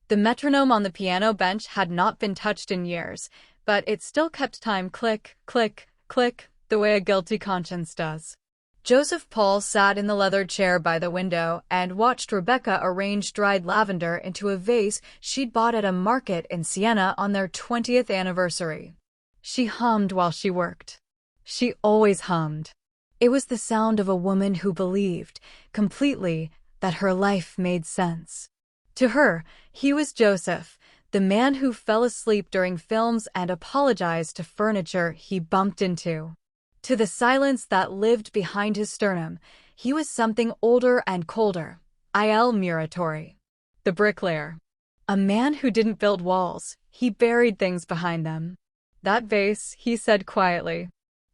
The metronome on the piano bench had not been touched in years, but it still kept time click, click, click, the way a guilty conscience does. Joseph Paul sat in the leather chair by the window and watched Rebecca arrange dried lavender into a vase she'd bought at a market in Siena on their 20th anniversary. She hummed while she worked. She always hummed. It was the sound of a woman who believed, completely, that her life made sense. To her, he was Joseph, the man who fell asleep during films and apologized to furniture he bumped into. To the silence that lived behind his sternum, he was something older and colder. Il Muratore. The bricklayer. A man who didn't build walls, he buried things behind them. That vase, he said quietly.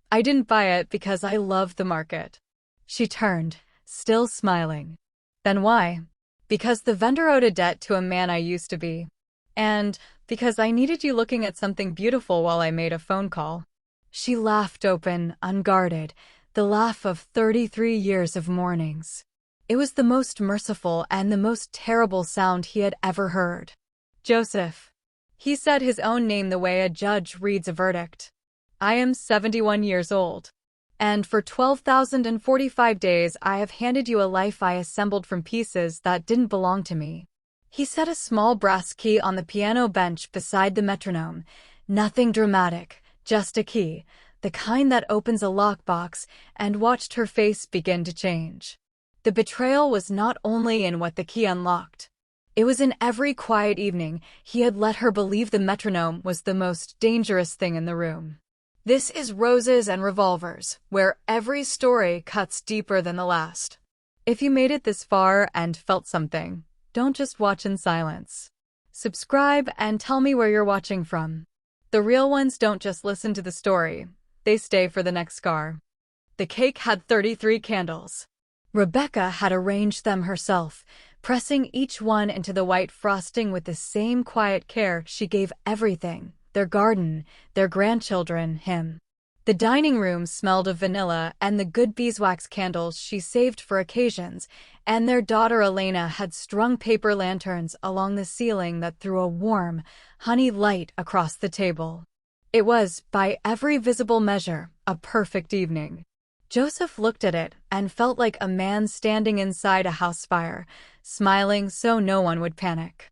I didn't buy it because I loved the market. She turned, still smiling. Then why? Because the vendor owed a debt to a man I used to be. And because I needed you looking at something beautiful while I made a phone call. She laughed open, unguarded, the laugh of 33 years of mornings. It was the most merciful and the most terrible sound he had ever heard. Joseph. He said his own name the way a judge reads a verdict. I am 71 years old. And for 12,045 days I have handed you a life I assembled from pieces that didn't belong to me. He set a small brass key on the piano bench beside the metronome. Nothing dramatic, just a key, the kind that opens a lockbox, and watched her face begin to change. The betrayal was not only in what the key unlocked. It was in every quiet evening he had let her believe the metronome was the most dangerous thing in the room. This is Roses and Revolvers, where every story cuts deeper than the last. If you made it this far and felt something, don't just watch in silence. Subscribe and tell me where you're watching from. The real ones don't just listen to the story, they stay for the next scar. The cake had 33 candles. Rebecca had arranged them herself, pressing each one into the white frosting with the same quiet care she gave everything. Their garden, their grandchildren, him. The dining room smelled of vanilla and the good beeswax candles she saved for occasions, and their daughter Elena had strung paper lanterns along the ceiling that threw a warm, honey light across the table. It was, by every visible measure, a perfect evening. Joseph looked at it and felt like a man standing inside a house fire, smiling so no one would panic.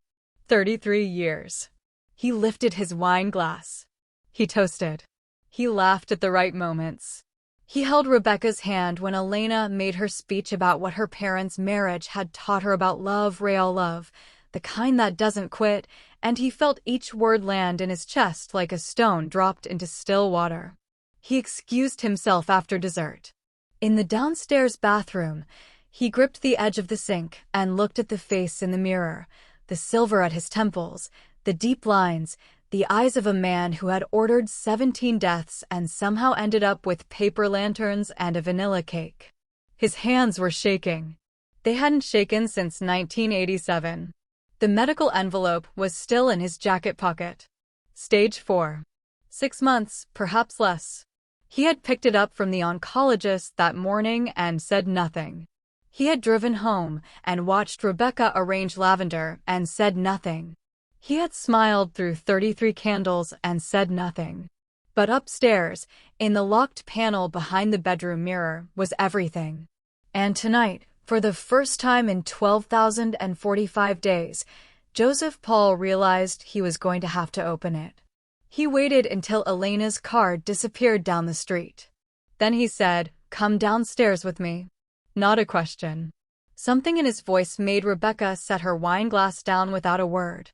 33 years. He lifted his wine glass. He toasted. He laughed at the right moments. He held Rebecca's hand when Elena made her speech about what her parents' marriage had taught her about love, real love, the kind that doesn't quit, and he felt each word land in his chest like a stone dropped into still water. He excused himself after dessert. In the downstairs bathroom, he gripped the edge of the sink and looked at the face in the mirror, the silver at his temples, the deep lines, the eyes of a man who had ordered 17 deaths and somehow ended up with paper lanterns and a vanilla cake. His hands were shaking. They hadn't shaken since 1987. The medical envelope was still in his jacket pocket. Stage 4. 6 months, perhaps less. He had picked it up from the oncologist that morning and said nothing. He had driven home and watched Rebecca arrange lavender and said nothing. He had smiled through 33 candles and said nothing. But upstairs, in the locked panel behind the bedroom mirror, was everything. And tonight, for the first time in 12,045 days, Joseph Paul realized he was going to have to open it. He waited until Elena's car disappeared down the street. Then he said, "Come downstairs with me." Not a question. Something in his voice made Rebecca set her wine glass down without a word.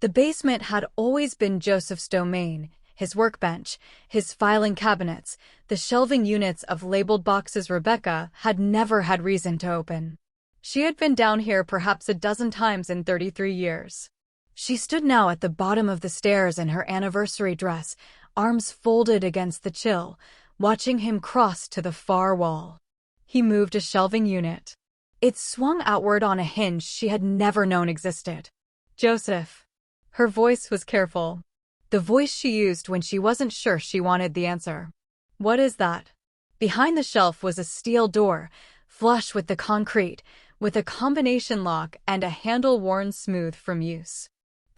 The basement had always been Joseph's domain, his workbench, his filing cabinets, the shelving units of labeled boxes Rebecca had never had reason to open. She had been down here perhaps a dozen times in 33 years. She stood now at the bottom of the stairs in her anniversary dress, arms folded against the chill, watching him cross to the far wall. He moved a shelving unit. It swung outward on a hinge she had never known existed. Joseph. Her voice was careful. The voice she used when she wasn't sure she wanted the answer. What is that? Behind the shelf was a steel door, flush with the concrete, with a combination lock and a handle worn smooth from use.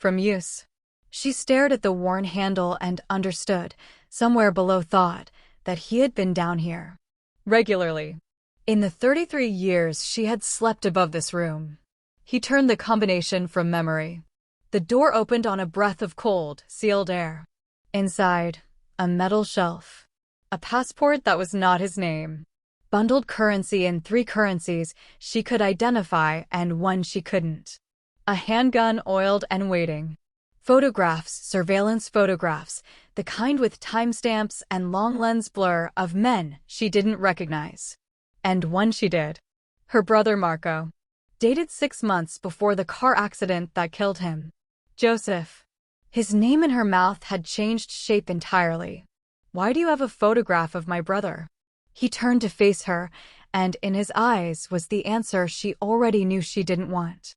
from use. She stared at the worn handle and understood, somewhere below thought, that he had been down here regularly. In the 33 years she had slept above this room. He turned the combination from memory. The door opened on a breath of cold, sealed air. Inside, a metal shelf. A passport that was not his name. Bundled currency in 3 currencies she could identify and one she couldn't. A handgun oiled and waiting. Photographs, surveillance photographs, the kind with timestamps and long lens blur of men she didn't recognize. And one she did. Her brother Marco. Dated 6 months before the car accident that killed him. Joseph. His name in her mouth had changed shape entirely. Why do you have a photograph of my brother? He turned to face her, and in his eyes was the answer she already knew she didn't want.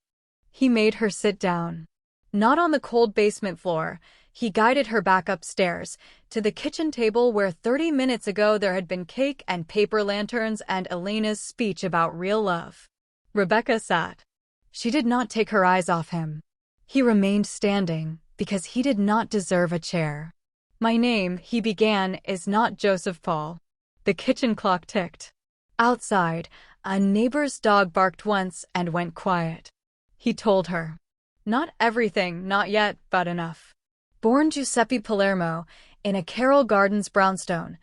He made her sit down. Not on the cold basement floor. He guided her back upstairs, to the kitchen table where 30 minutes ago there had been cake and paper lanterns and Elena's speech about real love. Rebecca sat. She did not take her eyes off him. He remained standing, because he did not deserve a chair. My name, he began, is not Joseph Paul. The kitchen clock ticked. Outside, a neighbor's dog barked once and went quiet. He told her. Not everything, not yet, but enough. Born Giuseppe Palermo, in a Carroll Gardens brownstone,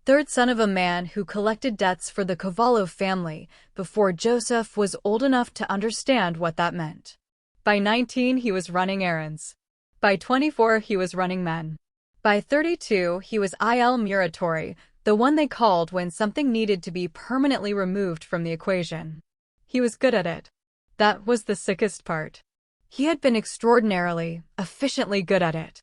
3rd son of a man who collected debts for the Cavallo family before Joseph was old enough to understand what that meant. By 19 he was running errands. By 24 he was running men. By 32 he was il muratore, the one they called when something needed to be permanently removed from the equation. He was good at it. That was the sickest part. He had been extraordinarily, efficiently good at it.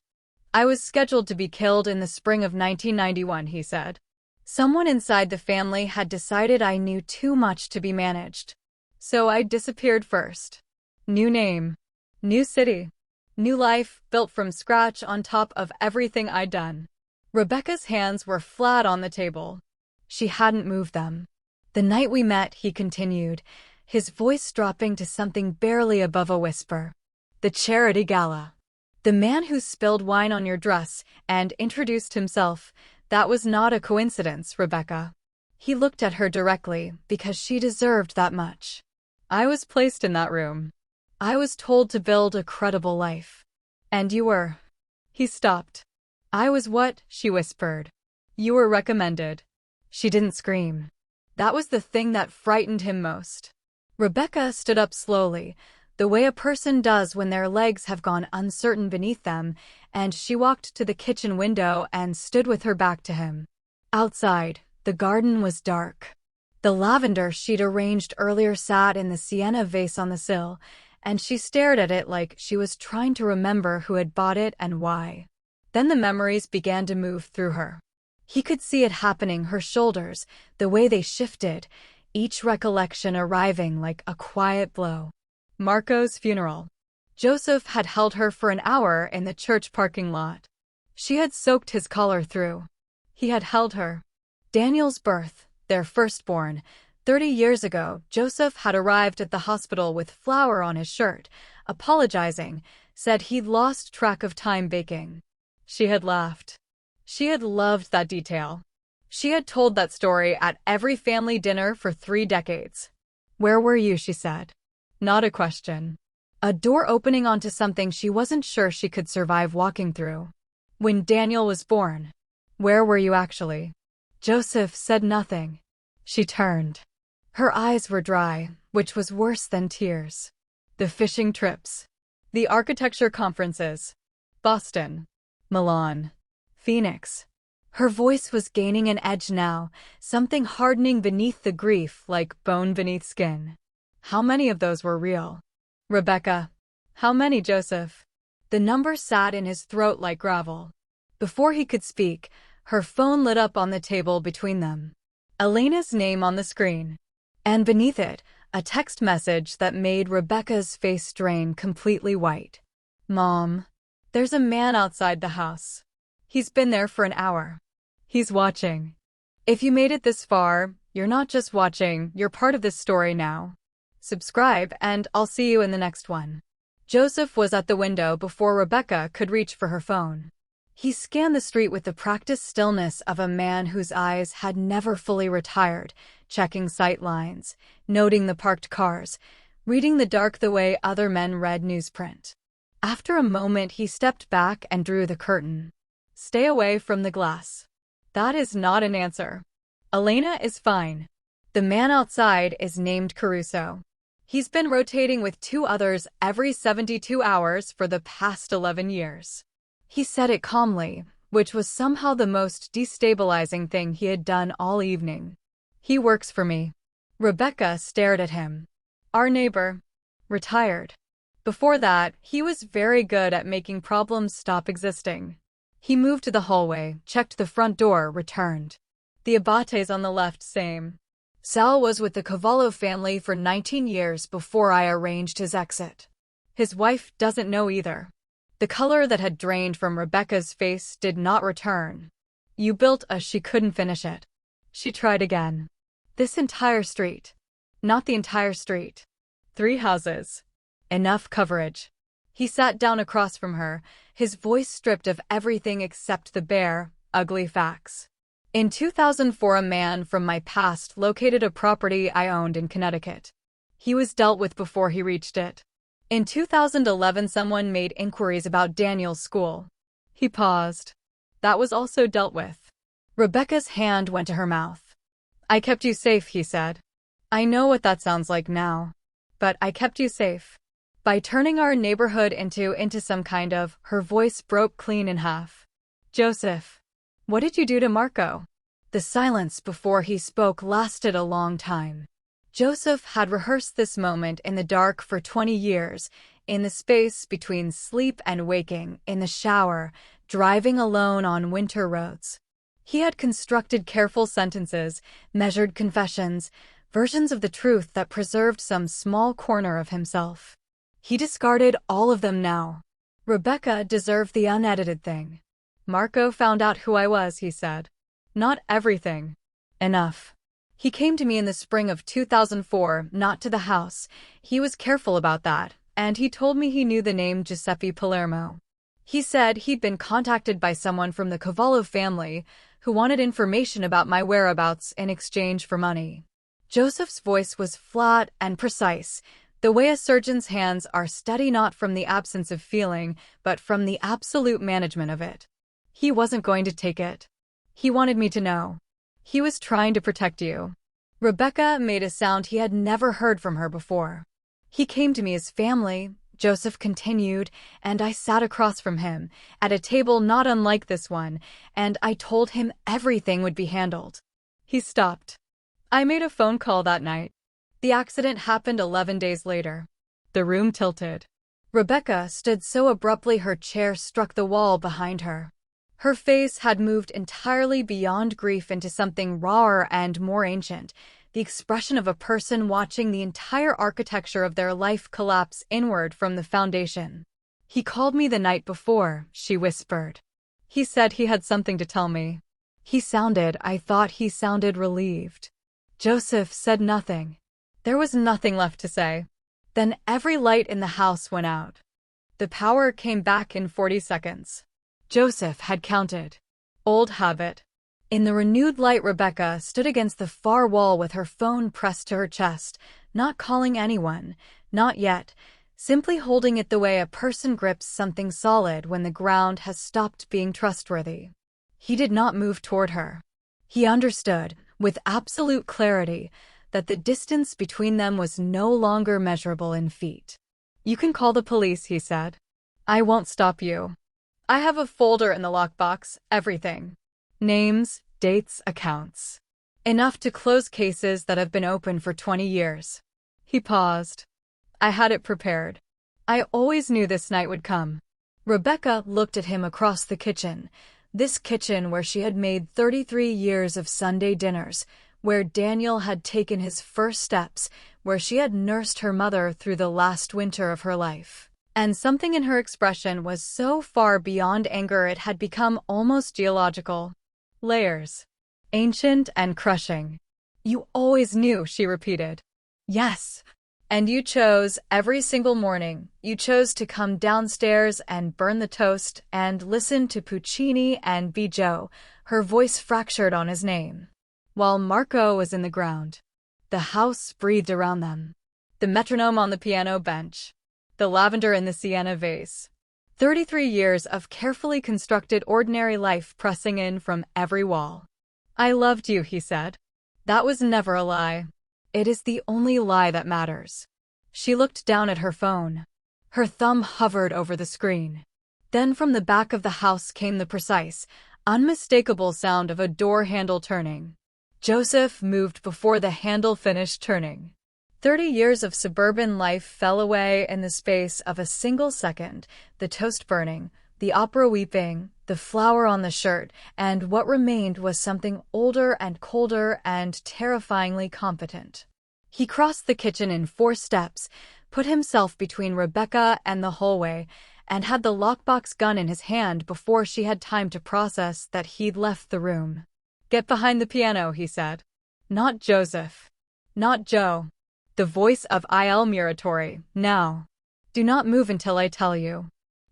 I was scheduled to be killed in the spring of 1991, he said. Someone inside the family had decided I knew too much to be managed. So I disappeared first. New name. New city. New life, built from scratch on top of everything I'd done. Rebecca's hands were flat on the table. She hadn't moved them. The night we met, he continued, his voice dropping to something barely above a whisper. The charity gala. The man who spilled wine on your dress and introduced himself, that was not a coincidence, Rebecca. He looked at her directly because she deserved that much. I was placed in that room. I was told to build a credible life. And you were. He stopped. I was what? She whispered. You were recommended. She didn't scream. That was the thing that frightened him most. Rebecca stood up slowly, the way a person does when their legs have gone uncertain beneath them, and she walked to the kitchen window and stood with her back to him. Outside, the garden was dark. The lavender she'd arranged earlier sat in the sienna vase on the sill, and she stared at it like she was trying to remember who had bought it and why. Then the memories began to move through her. He could see it happening, her shoulders, the way they shifted, each recollection arriving like a quiet blow. Marco's funeral. Joseph had held her for an hour in the church parking lot. She had soaked his collar through. He had held her. Daniel's birth, their firstborn, 30 years ago, Joseph had arrived at the hospital with flour on his shirt, apologizing, said he'd lost track of time baking. She had laughed. She had loved that detail. She had told that story at every family dinner for 3 decades. Where were you, she said. Not a question. A door opening onto something she wasn't sure she could survive walking through. When Daniel was born. Where were you actually? Joseph said nothing. She turned. Her eyes were dry, which was worse than tears. The fishing trips. The architecture conferences. Boston. Milan. Phoenix. Her voice was gaining an edge now, something hardening beneath the grief like bone beneath skin. How many of those were real? Rebecca. How many, Joseph? The number sat in his throat like gravel. Before he could speak, her phone lit up on the table between them. Elena's name on the screen. And beneath it, a text message that made Rebecca's face drain completely white. Mom. There's a man outside the house. He's been there for an hour. He's watching. If you made it this far, you're not just watching, you're part of this story now. Subscribe, and I'll see you in the next one. Joseph was at the window before Rebecca could reach for her phone. He scanned the street with the practiced stillness of a man whose eyes had never fully retired, checking sight lines, noting the parked cars, reading the dark the way other men read newsprint. After a moment, he stepped back and drew the curtain. Stay away from the glass. That is not an answer. Elena is fine. The man outside is named Caruso. He's been rotating with 2 others every 72 hours for the past 11 years. He said it calmly, which was somehow the most destabilizing thing he had done all evening. He works for me. Rebecca stared at him. Our neighbor. Retired. Before that, he was very good at making problems stop existing. He moved to the hallway, checked the front door, returned. The Abate's on the left, same. Sal was with the Cavallo family for 19 years before I arranged his exit. His wife doesn't know either. The color that had drained from Rebecca's face did not return. You built a she couldn't finish it. She tried again. This entire street. Not the entire street. 3 houses. Enough coverage. He sat down across from her, his voice stripped of everything except the bare, ugly facts. In 2004, a man from my past located a property I owned in Connecticut. He was dealt with before he reached it. In 2011, someone made inquiries about Daniel's school. He paused. That was also dealt with. Rebecca's hand went to her mouth. I kept you safe, he said. I know what that sounds like now. But I kept you safe. By turning our neighborhood into some kind of, her voice broke clean in half. Joseph. What did you do to Marco? The silence before he spoke lasted a long time. Joseph had rehearsed this moment in the dark for 20 years, in the space between sleep and waking, in the shower, driving alone on winter roads. He had constructed careful sentences, measured confessions, versions of the truth that preserved some small corner of himself. He discarded all of them now. Rebecca deserved the unedited thing. Marco found out who I was, he said. Not everything. Enough. He came to me in the spring of 2004, not to the house. He was careful about that, and he told me he knew the name Giuseppe Palermo. He said he'd been contacted by someone from the Cavallo family who wanted information about my whereabouts in exchange for money. Joseph's voice was flat and precise, the way a surgeon's hands are steady not from the absence of feeling, but from the absolute management of it. He wasn't going to take it. He wanted me to know. He was trying to protect you. Rebecca made a sound he had never heard from her before. He came to me as family, Joseph continued, and I sat across from him, at a table not unlike this one, and I told him everything would be handled. He stopped. I made a phone call that night. The accident happened 11 days later. The room tilted. Rebecca stood so abruptly her chair struck the wall behind her. Her face had moved entirely beyond grief into something rawer and more ancient, the expression of a person watching the entire architecture of their life collapse inward from the foundation. He called me the night before, she whispered. He said he had something to tell me. I thought he sounded relieved. Joseph said nothing. There was nothing left to say. Then every light in the house went out. The power came back in 40 seconds. Joseph had counted. Old habit. In the renewed light, Rebecca stood against the far wall with her phone pressed to her chest, not calling anyone, not yet, simply holding it the way a person grips something solid when the ground has stopped being trustworthy. He did not move toward her. He understood, with absolute clarity, that the distance between them was no longer measurable in feet. You can call the police, he said. I won't stop you. I have a folder in the lockbox, everything. Names, dates, accounts. Enough to close cases that have been open for 20 years. He paused. I had it prepared. I always knew this night would come. Rebecca looked at him across the kitchen, this kitchen where she had made 33 years of Sunday dinners, where Daniel had taken his first steps, where she had nursed her mother through the last winter of her life. And something in her expression was so far beyond anger it had become almost geological. Layers. Ancient and crushing. You always knew, she repeated. Yes. And you chose, every single morning, you chose to come downstairs and burn the toast and listen to Puccini and be Joe, her voice fractured on his name. While Marco was in the ground. The house breathed around them. The metronome on the piano bench. The lavender in the sienna vase. 33 years of carefully constructed ordinary life pressing in from every wall. I loved you, he said. That was never a lie. It is the only lie that matters. She looked down at her phone. Her thumb hovered over the screen. Then from the back of the house came the precise, unmistakable sound of a door handle turning. Joseph moved before the handle finished turning. 30 years of suburban life fell away in the space of a single second, the toast burning, the opera weeping, the flower on the shirt, and what remained was something older and colder and terrifyingly competent. He crossed the kitchen in 4 steps, put himself between Rebecca and the hallway, and had the lockbox gun in his hand before she had time to process that he'd left the room. Get behind the piano, he said. Not Joseph. Not Joe. The voice of Il Muratori, now. Do not move until I tell you.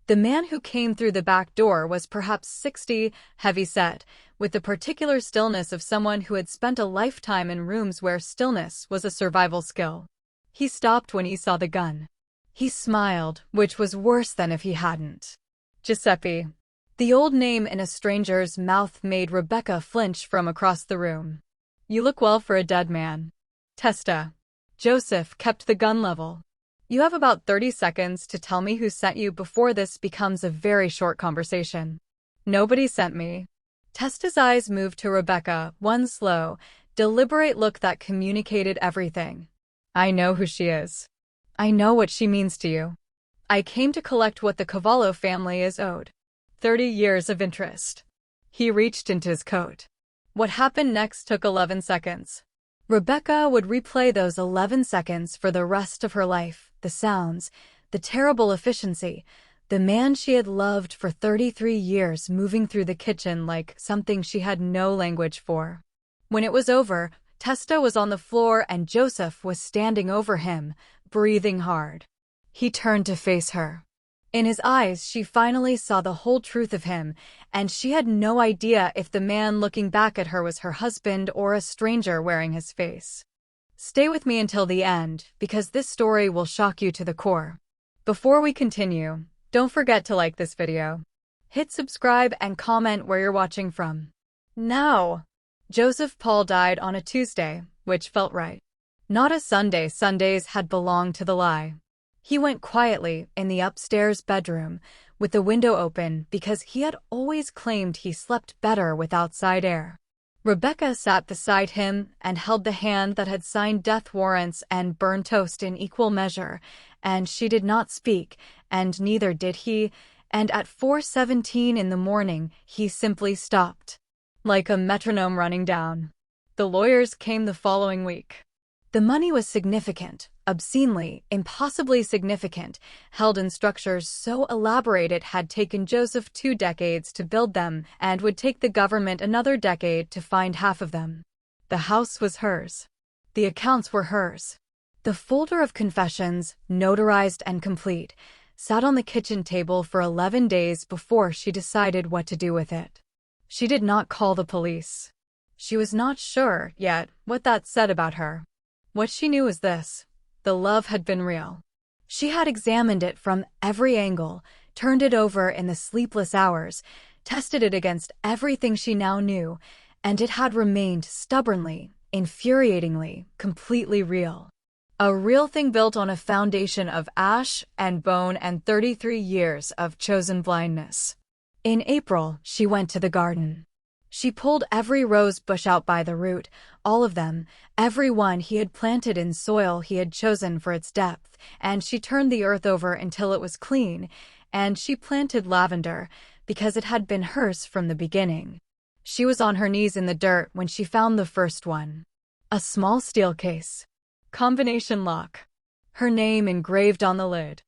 The man who came through the back door was perhaps 60, heavy-set, with the particular stillness of someone who had spent a lifetime in rooms where stillness was a survival skill. He stopped when he saw the gun. He smiled, which was worse than if he hadn't. Giuseppe. The old name in a stranger's mouth made Rebecca flinch from across the room. You look well for a dead man. Testa. Joseph kept the gun level. You have about 30 seconds to tell me who sent you before this becomes a very short conversation. Nobody sent me. Testa's eyes moved to Rebecca, one slow, deliberate look that communicated everything. I know who she is. I know what she means to you. I came to collect what the Cavallo family is owed. 30 years of interest. He reached into his coat. What happened next took 11 seconds. Rebecca would replay those 11 seconds for the rest of her life, the sounds, the terrible efficiency, the man she had loved for 33 years moving through the kitchen like something she had no language for. When it was over, Testa was on the floor and Joseph was standing over him, breathing hard. He turned to face her. In his eyes she finally saw the whole truth of him, and she had no idea if the man looking back at her was her husband or a stranger wearing his face. Stay with me until the end, because this story will shock you to the core. Before we continue, don't forget to like this video. Hit subscribe and comment where you're watching from. Now, Joseph Paul died on a Tuesday, which felt right. Not a Sunday. Sundays had belonged to the lie. He went quietly in the upstairs bedroom, with the window open because he had always claimed he slept better with outside air. Rebecca sat beside him and held the hand that had signed death warrants and burned toast in equal measure, and she did not speak, and neither did he, and at 4:17 in the morning he simply stopped. Like a metronome running down. The lawyers came the following week. The money was significant, obscenely, impossibly significant, held in structures so elaborate it had taken Joseph 2 decades to build them and would take the government another decade to find half of them. The house was hers. The accounts were hers. The folder of confessions, notarized and complete, sat on the kitchen table for 11 days before she decided what to do with it. She did not call the police. She was not sure, yet, what that said about her. What she knew was this: the love had been real. She had examined it from every angle, turned it over in the sleepless hours, tested it against everything she now knew, and it had remained stubbornly, infuriatingly, completely real. A real thing built on a foundation of ash and bone and 33 years of chosen blindness. In April, she went to the garden. She pulled every rose bush out by the root, all of them, every one he had planted in soil he had chosen for its depth, and she turned the earth over until it was clean, and she planted lavender, because it had been hers from the beginning. She was on her knees in the dirt when she found the first one. A small steel case. Combination lock. Her name engraved on the lid.